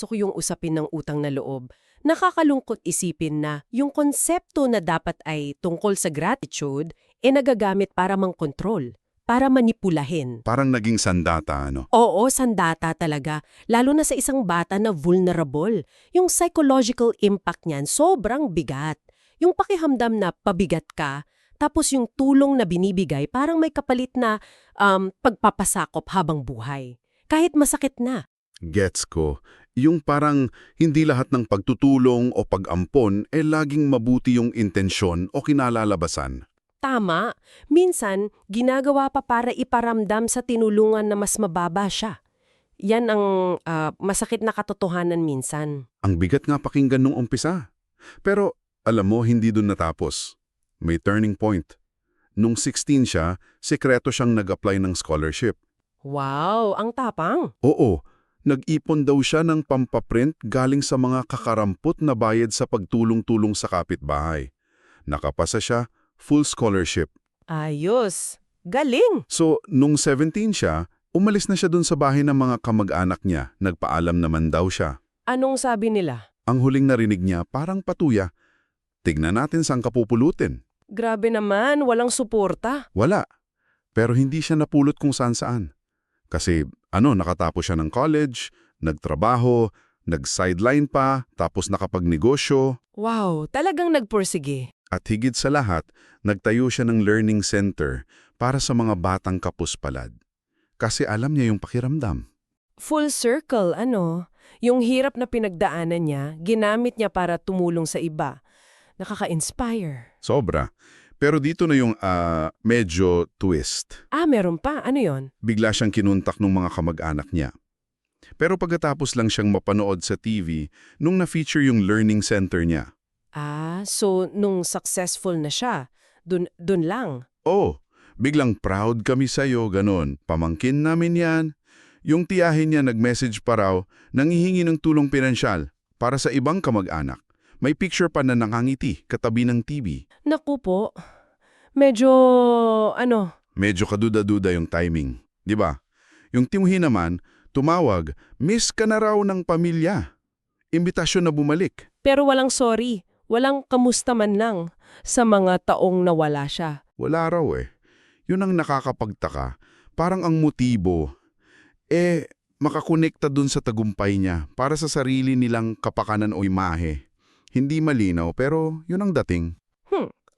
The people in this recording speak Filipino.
Gusto ko yung usapin ng utang na loob. Nakakalungkot isipin na yung konsepto na dapat ay tungkol sa gratitude, nagagamit para mangkontrol, para manipulahin. Parang naging sandata, ano? Oo, sandata talaga. Lalo na sa isang bata na vulnerable. Yung psychological impact niyan, sobrang bigat. Yung pakihamdam na pabigat ka, tapos yung tulong na binibigay parang may kapalit na pagpapasakop habang buhay. Kahit masakit na. Gets ko. Yung parang hindi lahat ng pagtutulong o pag-ampon laging mabuti yung intensyon o kinalalabasan. Tama. Minsan, ginagawa pa para iparamdam sa tinulungan na mas mababa siya. Yan ang masakit na katotohanan minsan. Ang bigat nga pakinggan nung umpisa. Pero alam mo, hindi dun natapos. May turning point. Nung 16 siya, sekreto siyang nag-apply ng scholarship. Wow, ang tapang. Oo, nag-ipon daw siya ng pampaprint galing sa mga kakarampot na bayad sa pagtulong-tulong sa kapitbahay. Nakapasa siya, full scholarship. Ayos. Galing. So, nung 17 siya, umalis na siya dun sa bahay ng mga kamag-anak niya. Nagpaalam naman daw siya. Anong sabi nila? Ang huling narinig niya parang patuya. Tignan natin saan kapupulutin. Grabe naman, walang suporta. Wala. Pero hindi siya napulot kung saan-saan. Kasi nakatapos siya ng college, nagtrabaho, nag-sideline pa, tapos nakapagnegosyo. Wow, talagang nagpursige. At higit sa lahat, nagtayo siya ng learning center para sa mga batang kapuspalad. Kasi alam niya yung pakiramdam. Full circle, ano? Yung hirap na pinagdaanan niya, ginamit niya para tumulong sa iba. Nakaka-inspire. Sobra. Pero dito na yung medyo twist. Meron pa. Ano yon? Bigla siyang kinuntak ng mga kamag-anak niya. Pero pagkatapos lang siyang mapanood sa TV nung na-feature yung learning center niya. So nung successful na siya, dun lang. Oh, biglang proud kami sa'yo, ganon. Pamangkin namin yan. Yung tiyahin niya nag-message pa raw, nanghihingi ng tulong pinansyal para sa ibang kamag-anak. May picture pa na nakangiti katabi ng TV. Naku po. Medyo, Medyo kaduda-duda yung timing, di ba? Yung timuhin naman, tumawag, miss ka na raw ng pamilya. Imbitasyon na bumalik. pero walang sorry. Walang kamusta man lang sa mga taong nawala siya. Wala raw eh. Yun ang nakakapagtaka. Parang ang motibo, makakonekta dun sa tagumpay niya para sa sarili nilang kapakanan o imahe. Hindi malinaw pero yun ang dating.